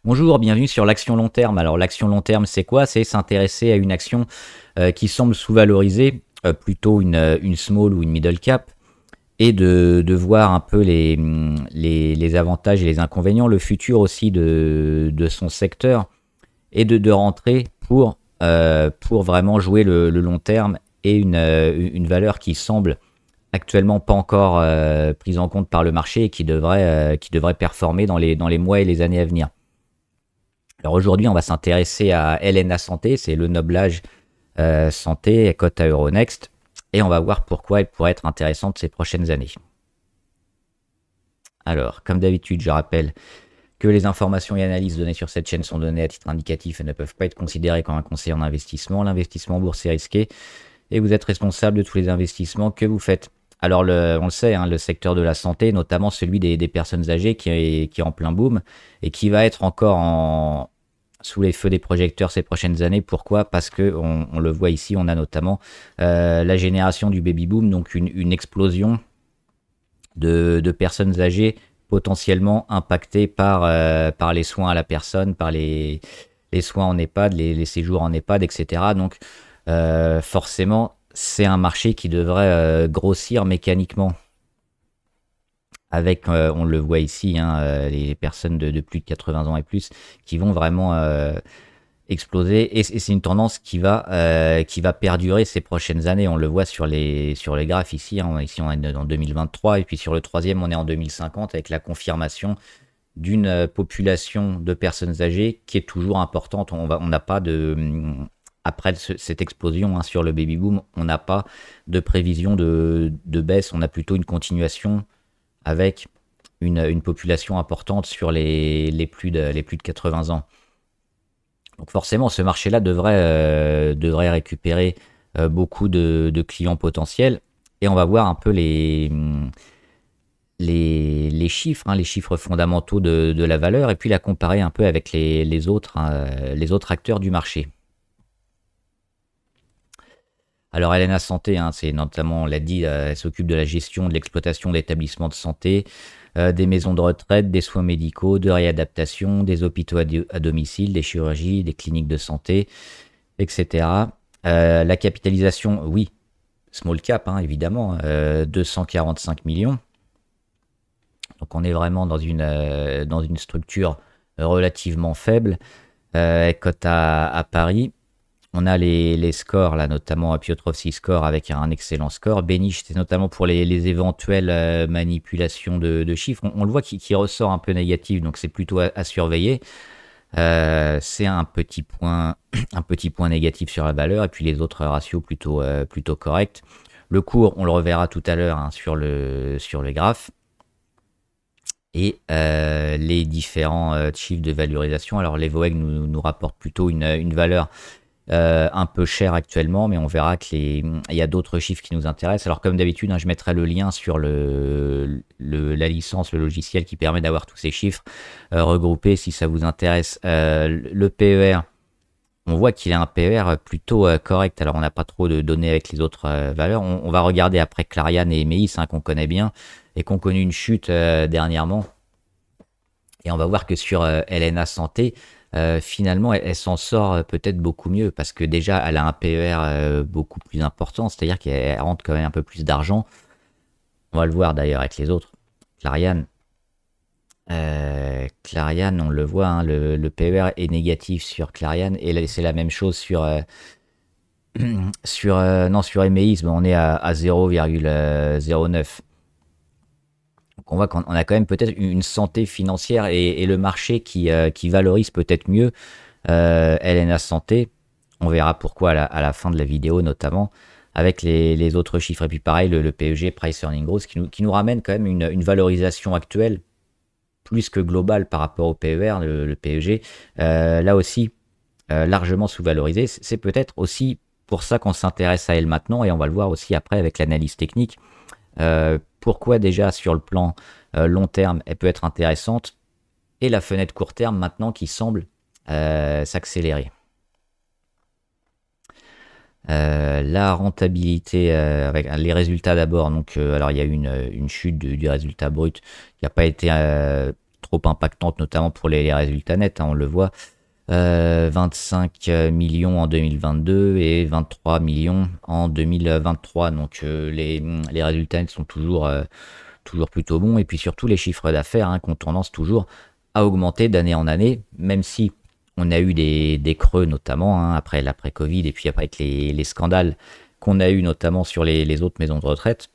Bonjour, bienvenue sur l'action long terme. Alors l'action long terme, c'est quoi? C'est s'intéresser à une action qui semble sous-valorisée, plutôt une small ou une middle cap, et de voir un peu les avantages et les inconvénients, le futur aussi de son secteur, et de rentrer pour vraiment jouer le long terme et une valeur qui semble actuellement pas encore prise en compte par le marché et qui devrait performer dans les mois et les années à venir. Alors aujourd'hui, on va s'intéresser à LNA Santé, c'est le Noblage Santé, cote à Euronext, et on va voir pourquoi elle pourrait être intéressante ces prochaines années. Alors, comme d'habitude, je rappelle que les informations et analyses données sur cette chaîne sont données à titre indicatif et ne peuvent pas être considérées comme un conseil en investissement. L'investissement en bourse est risqué et vous êtes responsable de tous les investissements que vous faites. Alors, on le sait, hein, le secteur de la santé, notamment celui des personnes âgées qui est en plein boom et qui va être encore sous les feux des projecteurs ces prochaines années. Pourquoi? Parce que on le voit ici, on a notamment la génération du baby boom, donc une explosion de personnes âgées potentiellement impactées par les soins à la personne, par les soins en EHPAD, les séjours en EHPAD, etc. Donc forcément, c'est un marché qui devrait grossir mécaniquement avec, on le voit ici, hein, les personnes de plus de 80 ans et plus qui vont vraiment exploser. Et c'est une tendance qui va perdurer ces prochaines années. On le voit sur les graphes ici. Hein. Ici, on est en 2023 et puis sur le troisième, on est en 2050 avec la confirmation d'une population de personnes âgées qui est toujours importante. On n'a pas de... Après cette explosion, hein, sur le baby boom, on n'a pas de prévision de baisse. On a plutôt une continuation avec une population importante sur les plus de 80 ans. Donc forcément, ce marché-là devrait récupérer beaucoup de clients potentiels. Et on va voir un peu les chiffres, hein, les chiffres fondamentaux de la valeur, et puis la comparer un peu avec les autres acteurs du marché. Alors LNA Santé, hein, c'est notamment, on l'a dit, elle s'occupe de la gestion, de l'exploitation d'établissements de santé, des maisons de retraite, des soins médicaux, de réadaptation, des hôpitaux à domicile, des chirurgies, des cliniques de santé, etc. La capitalisation, oui, small cap, hein, évidemment, 245 millions. Donc on est vraiment dans une structure relativement faible, cote à Paris. On a les scores, là, notamment Piotrowski Score avec un excellent score. Benich, c'est notamment pour les éventuelles manipulations de chiffres. On le voit qui ressort un peu négatif, donc c'est plutôt à surveiller. C'est un petit point négatif sur la valeur, et puis les autres ratios plutôt corrects. Le cours, on le reverra tout à l'heure, hein, sur le graphe. Et les différents chiffres de valorisation. Alors les VOEG nous rapportent plutôt une valeur un peu cher actuellement, mais on verra qu'il y a d'autres chiffres qui nous intéressent. Alors comme d'habitude, hein, je mettrai le lien sur la licence, le logiciel qui permet d'avoir tous ces chiffres regroupés si ça vous intéresse. Le PER, on voit qu'il a un PER plutôt correct. Alors on n'a pas trop de données avec les autres valeurs. On va regarder après Clariane et Emeis, hein, qu'on connaît bien et qu'on connu une chute dernièrement. Et on va voir que sur LNA Santé, finalement, elle s'en sort peut-être beaucoup mieux parce que déjà, elle a un PER beaucoup plus important, c'est-à-dire qu'elle rentre quand même un peu plus d'argent. On va le voir d'ailleurs avec les autres. Clariane, on le voit, hein, le PER est négatif sur Clariane et c'est la même chose sur sur Emeis, on est à 0,09. Donc on voit qu'on a quand même peut-être une santé financière et le marché qui valorise peut-être mieux LNA Santé. On verra pourquoi à la fin de la vidéo, notamment avec les autres chiffres. Et puis pareil, le PEG, Price Earning Growth, qui nous ramène quand même une valorisation actuelle plus que globale par rapport au PER, le PEG. Là aussi, largement sous-valorisé. C'est peut-être aussi pour ça qu'on s'intéresse à elle maintenant, et on va le voir aussi après avec l'analyse technique. Pourquoi déjà sur le plan long terme elle peut être intéressante, et la fenêtre court terme maintenant qui semble s'accélérer. La rentabilité avec les résultats d'abord. Donc alors il y a eu une chute du résultat brut qui n'a pas été trop impactantes, notamment pour les résultats nets, hein, on le voit. 25 millions en 2022 et 23 millions en 2023. Donc les résultats nets sont toujours plutôt bons. Et puis surtout les chiffres d'affaires, hein, qui ont tendance toujours à augmenter d'année en année, même si on a eu des creux notamment, hein, après l'après-Covid et puis après avec les scandales qu'on a eu notamment sur les autres maisons de retraite.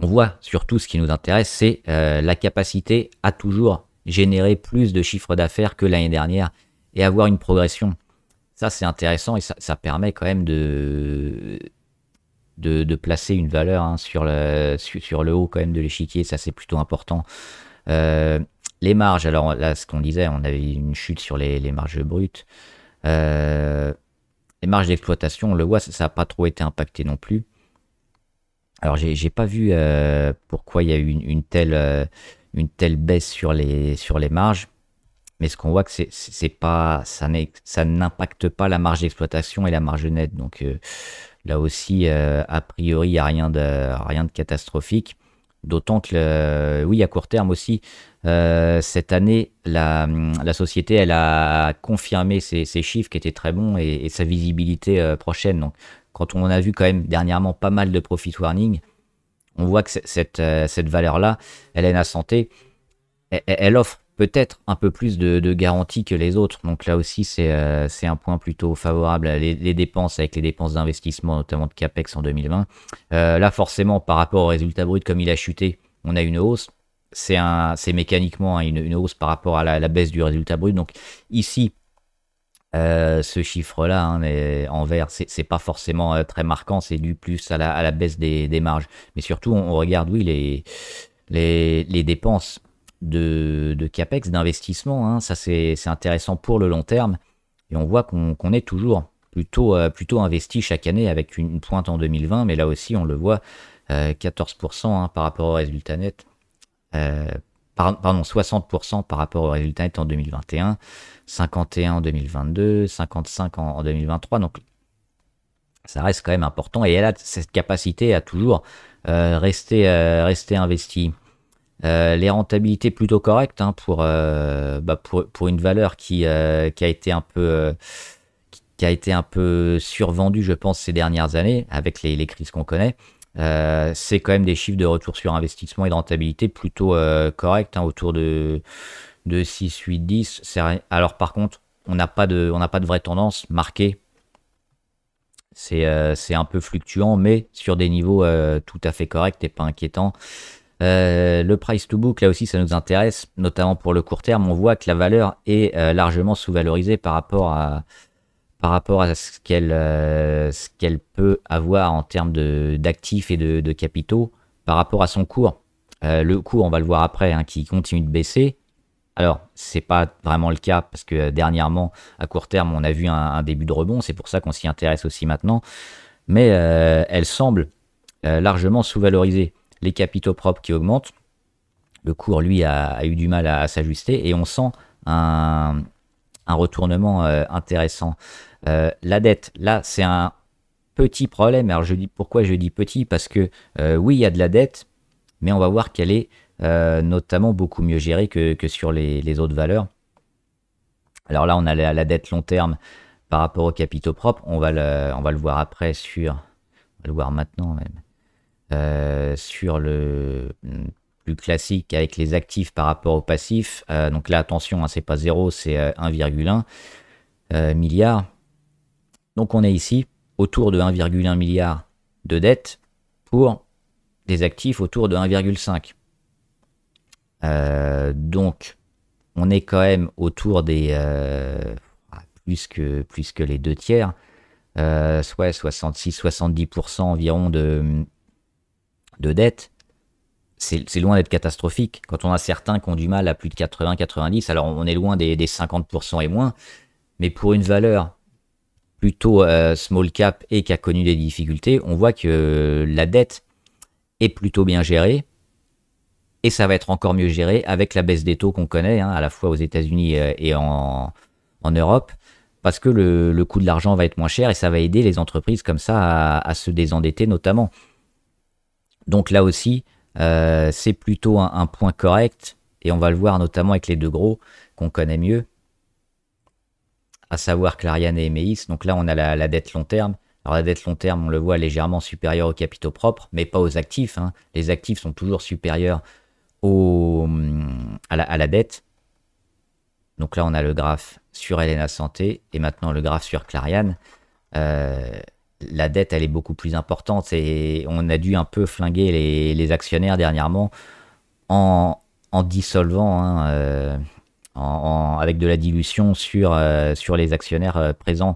On voit surtout ce qui nous intéresse, c'est la capacité à toujours générer plus de chiffre d'affaires que l'année dernière et avoir une progression. Ça, c'est intéressant et ça permet quand même de placer une valeur, hein, sur le haut quand même de l'échiquier. Ça, c'est plutôt important. Les marges, alors là, ce qu'on disait, on avait une chute sur les marges brutes. Les marges d'exploitation, on le voit, ça n'a pas trop été impacté non plus. Alors, j'ai pas vu pourquoi il y a eu une telle baisse sur les marges, mais ce qu'on voit que ça n'impacte pas la marge d'exploitation et la marge nette. Donc là aussi, a priori, il n'y a rien de catastrophique. D'autant que, oui, à court terme aussi, cette année, la société, elle a confirmé ses chiffres qui étaient très bons et sa visibilité prochaine. Donc, quand on a vu quand même dernièrement pas mal de profit warning, on voit que cette valeur-là, Helena Santé, elle offre peut-être un peu plus de garantie que les autres. Donc là aussi, c'est un point plutôt favorable. Les dépenses, avec les dépenses d'investissement, notamment de CAPEX en 2020. Là, forcément, par rapport au résultat brut, comme il a chuté, on a une hausse. C'est mécaniquement, hein, une hausse par rapport à la baisse du résultat brut. Donc ici, ce chiffre-là, hein, en vert, c'est pas forcément très marquant, c'est dû plus à la baisse des marges. Mais surtout, on regarde, oui, les dépenses de CAPEX, d'investissement, hein, ça c'est intéressant pour le long terme. Et on voit qu'on est toujours plutôt investi chaque année, avec une pointe en 2020, mais là aussi, on le voit, 14%, hein, par rapport au résultat net. Pardon, 60% par rapport au résultat net en 2021, 51 en 2022, 55 en 2023. Donc, ça reste quand même important. Et elle a cette capacité à toujours rester investie. Les rentabilités plutôt correctes, hein, pour une valeur qui a été un peu survendue, je pense, ces dernières années, avec les crises qu'on connaît. C'est quand même des chiffres de retour sur investissement et de rentabilité plutôt corrects, hein, autour de 6, 8, 10. Alors par contre, on n'a pas de vraie tendance marquée. C'est un peu fluctuant, mais sur des niveaux tout à fait corrects et pas inquiétants. Le price to book, là aussi, ça nous intéresse, notamment pour le court terme. On voit que la valeur est largement sous-valorisée par rapport à ce qu'elle peut avoir en termes d'actifs et de capitaux par rapport à son cours. Le cours, on va le voir après, hein, qui continue de baisser. Alors, c'est pas vraiment le cas parce que dernièrement, à court terme, on a vu un début de rebond. C'est pour ça qu'on s'y intéresse aussi maintenant. Mais elle semble largement sous-valorisée. Les capitaux propres qui augmentent. Le cours, lui, a eu du mal à s'ajuster et on sent un retournement intéressant. La dette, là, c'est un petit problème. Alors, pourquoi je dis petit? Parce que oui, il y a de la dette, mais on va voir qu'elle est notamment beaucoup mieux gérée que sur les autres valeurs. Alors là, on a la dette long terme par rapport aux capitaux propres. On va le voir après on va le voir maintenant même. Sur le plus classique avec les actifs par rapport aux passifs. Donc là, attention, hein, c'est pas 0, c'est 1,1 milliard. Donc on est ici autour de 1,1 milliard de dettes pour des actifs autour de 1,5. Donc on est quand même autour des plus que les 2 tiers, soit 66-70% environ de dette. C'est loin d'être catastrophique. Quand on a certains qui ont du mal à plus de 80-90, alors on est loin des 50% et moins, mais pour une valeur plutôt small cap et qui a connu des difficultés, on voit que la dette est plutôt bien gérée, et ça va être encore mieux géré avec la baisse des taux qu'on connaît, hein, à la fois aux États-Unis et en Europe, parce que le coût de l'argent va être moins cher et ça va aider les entreprises comme ça à se désendetter notamment. Donc là aussi, c'est plutôt un point correct et on va le voir notamment avec les deux gros qu'on connaît mieux, à savoir Clariane et Emeis. Donc là, on a la dette long terme. Alors la dette long terme, on le voit légèrement supérieure aux capitaux propres, mais pas aux actifs, hein. Les actifs sont toujours supérieurs à la dette. Donc là, on a le graphe sur Helena Santé et maintenant le graphe sur Clariane. La dette, elle est beaucoup plus importante et on a dû un peu flinguer les actionnaires dernièrement en dissolvant, hein, avec de la dilution sur les actionnaires présents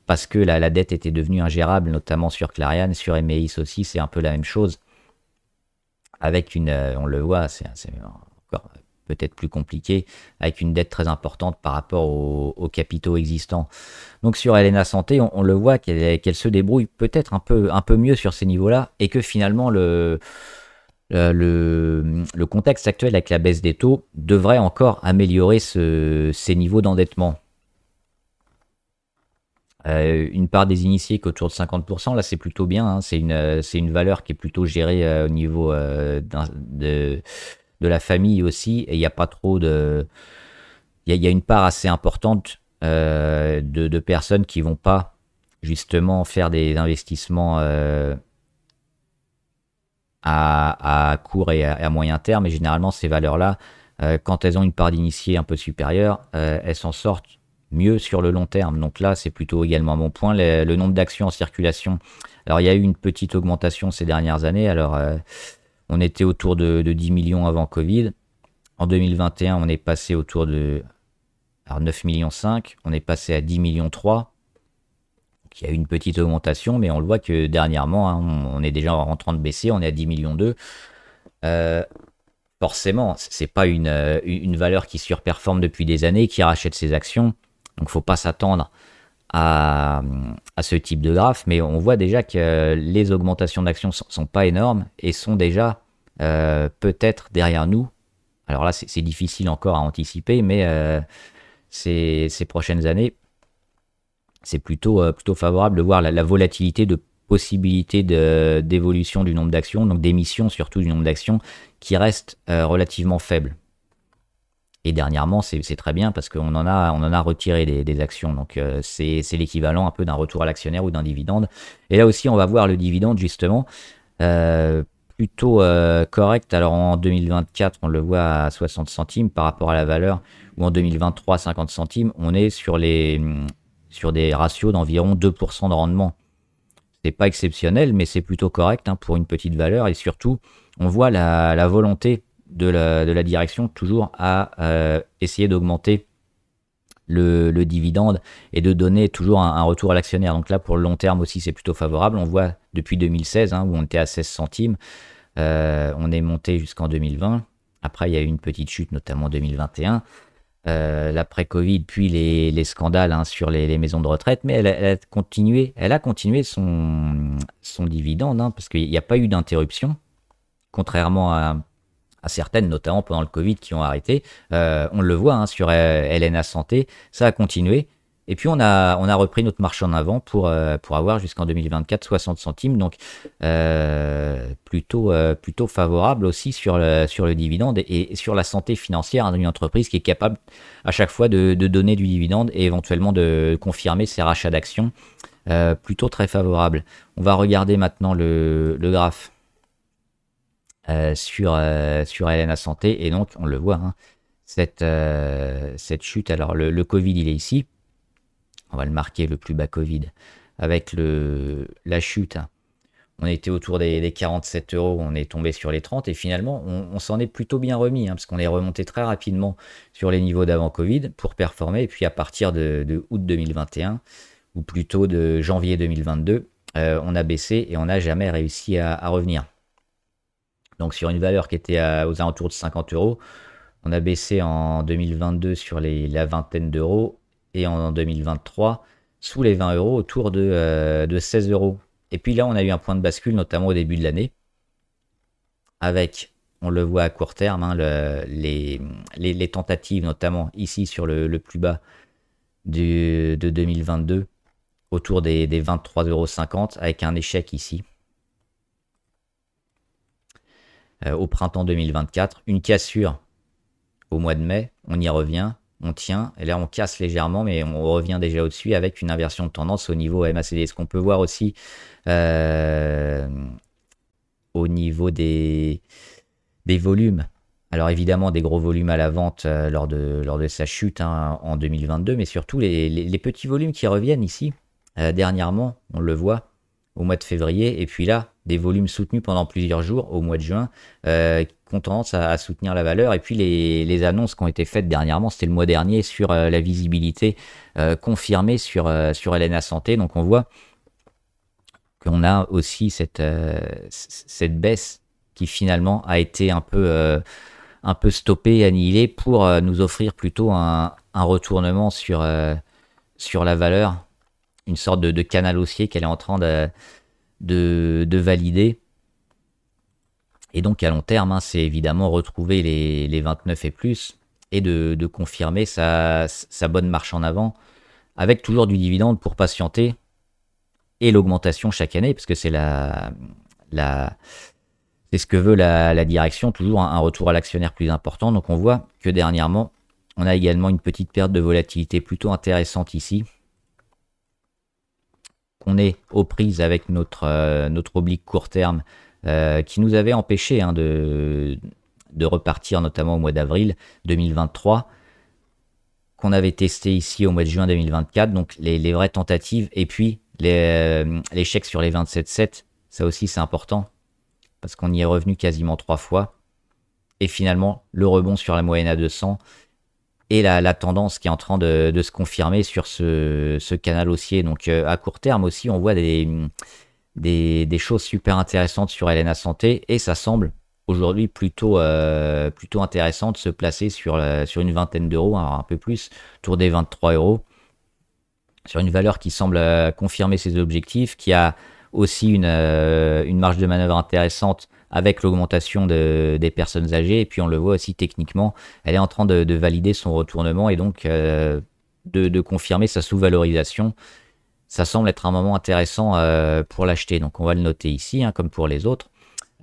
parce que la dette était devenue ingérable, notamment sur Clariane, sur Emeis aussi, c'est un peu la même chose. Avec on le voit, c'est encore peut-être plus compliqué, avec une dette très importante par rapport aux capitaux existants. Donc sur Helena Santé, on le voit qu'elle se débrouille peut-être un peu mieux sur ces niveaux-là, et que finalement le contexte actuel avec la baisse des taux devrait encore améliorer ces niveaux d'endettement. Une part des initiés qu'autour de 50%, là c'est plutôt bien, hein. C'est une valeur qui est plutôt gérée au niveau de la famille aussi, et il n'y a pas trop de... Il y a une part assez importante de personnes qui vont pas justement faire des investissements à court et à moyen terme, et généralement ces valeurs-là, quand elles ont une part d'initiés un peu supérieure, elles s'en sortent mieux sur le long terme. Donc là, c'est plutôt également un bon point. Le nombre d'actions en circulation, alors il y a eu une petite augmentation ces dernières années. Alors on était autour de 10 millions avant Covid. En 2021, on est passé autour de 9 millions 5, on est passé à 10 millions 3. Donc il y a eu une petite augmentation, mais on le voit que dernièrement, hein, on est déjà en train de baisser, on est à 10 millions 2. Forcément, c'est pas une valeur qui surperforme depuis des années, qui rachète ses actions. Donc faut pas s'attendre à ce type de graphe, mais on voit déjà que les augmentations d'actions sont pas énormes et sont déjà peut-être derrière nous. Alors là, c'est difficile encore à anticiper, mais ces prochaines années, c'est plutôt favorable de voir la volatilité de possibilités d'évolution du nombre d'actions, donc d'émission surtout du nombre d'actions, qui reste relativement faible. Et dernièrement, c'est très bien parce qu'on en a retiré des actions. Donc c'est l'équivalent un peu d'un retour à l'actionnaire ou d'un dividende. Et là aussi, on va voir le dividende justement plutôt correct. Alors en 2024, on le voit à 60 centimes par rapport à la valeur, ou en 2023, 50 centimes. On est sur des ratios d'environ 2% de rendement. C'est pas exceptionnel, mais c'est plutôt correct, hein, pour une petite valeur. Et surtout, on voit la volonté de la direction toujours à essayer d'augmenter le dividende et de donner toujours un retour à l'actionnaire. Donc là, pour le long terme aussi, c'est plutôt favorable. On voit depuis 2016, hein, où on était à 16 centimes, on est monté jusqu'en 2020. Après, il y a eu une petite chute, notamment en 2021. L'après-Covid, puis les scandales, hein, sur les maisons de retraite, mais elle a continué son dividende, hein, parce qu'il n'y a pas eu d'interruption, contrairement à certaines, notamment pendant le Covid, qui ont arrêté. On le voit, hein, sur Helena Santé, ça a continué. Et puis on a repris notre marche en avant pour avoir jusqu'en 2024 60 centimes. Donc plutôt favorable aussi sur le dividende et sur la santé financière, hein, d'une entreprise qui est capable à chaque fois de donner du dividende et éventuellement de confirmer ses rachats d'actions. Plutôt très favorable. On va regarder maintenant le graphe sur Helena Santé, et donc on le voit, hein, cette chute. Alors le Covid, il est ici. On va le marquer, le plus bas Covid, avec la chute. On était autour des 47 euros, on est tombé sur les 30, et finalement, on s'en est plutôt bien remis, hein, parce qu'on est remonté très rapidement sur les niveaux d'avant Covid pour performer, et puis à partir de août 2021, ou plutôt de janvier 2022, on a baissé et on n'a jamais réussi à revenir. Donc sur une valeur qui était aux alentours de 50 euros, on a baissé en 2022 sur la vingtaine d'euros, et en 2023 sous les 20 euros, autour de 16 euros. Et puis là, on a eu un point de bascule, notamment au début de l'année, avec, on le voit à court terme, hein, les tentatives, notamment ici sur le plus bas de 2022, autour des 23,50 euros, avec un échec ici. Au printemps 2024, une cassure au mois de mai, on y revient, on tient, et là on casse légèrement, mais on revient déjà au-dessus avec une inversion de tendance au niveau MACD. Ce qu'on peut voir aussi euh, au niveau des volumes. Alors évidemment des gros volumes à la vente lors de sa chute hein, en 2022, mais surtout les petits volumes qui reviennent ici dernièrement, on le voit au mois de février, et puis là, des volumes soutenus pendant plusieurs jours au mois de juin, qui ont tendance à soutenir la valeur, et puis les annonces qui ont été faites dernièrement, c'était le mois dernier, sur la visibilité confirmée sur Helena Santé, donc on voit qu'on a aussi cette baisse qui finalement a été un peu stoppée, annihilée, pour nous offrir plutôt un retournement sur la valeur, une sorte de canal haussier qu'elle est en train de valider. Et donc à long terme, hein, c'est évidemment retrouver les 29 et plus, et de confirmer sa bonne marche en avant, avec toujours du dividende pour patienter, et l'augmentation chaque année, parce que c'est c'est ce que veut la direction, toujours un retour à l'actionnaire plus important. Donc on voit que dernièrement, on a également une petite perte de volatilité plutôt intéressante ici, qu'on est aux prises avec notre oblique court terme qui nous avait empêché hein, de repartir, notamment au mois d'avril 2023, qu'on avait testé ici au mois de juin 2024, donc les vraies tentatives, et puis les chèques sur les 27,7, ça aussi c'est important, parce qu'on y est revenu quasiment 3 fois, et finalement le rebond sur la moyenne à 200, et la tendance qui est en train de se confirmer sur ce canal haussier. Donc à court terme aussi, on voit des choses super intéressantes sur Helena Santé, et ça semble aujourd'hui plutôt intéressant de se placer sur une vingtaine d'euros, un peu plus, autour des 23 euros, sur une valeur qui semble confirmer ses objectifs, qui a aussi une marge de manœuvre intéressante avec l'augmentation des personnes âgées, et puis on le voit aussi techniquement, elle est en train de valider son retournement, et donc de confirmer sa sous-valorisation. Ça semble être un moment intéressant pour l'acheter, donc on va le noter ici, hein, comme pour les autres.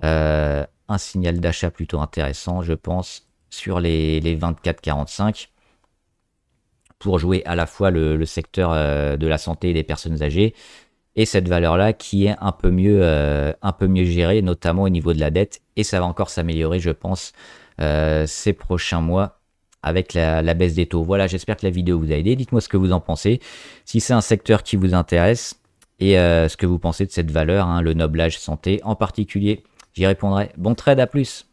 Un signal d'achat plutôt intéressant, je pense, sur les 24,45, pour jouer à la fois le secteur de la santé et des personnes âgées, et cette valeur-là qui est un peu mieux gérée, notamment au niveau de la dette, et ça va encore s'améliorer, je pense, ces prochains mois, avec la baisse des taux. Voilà, j'espère que la vidéo vous a aidé. Dites-moi ce que vous en pensez, si c'est un secteur qui vous intéresse, et ce que vous pensez de cette valeur, hein, le Noblage Santé en particulier. J'y répondrai. Bon trade, à plus!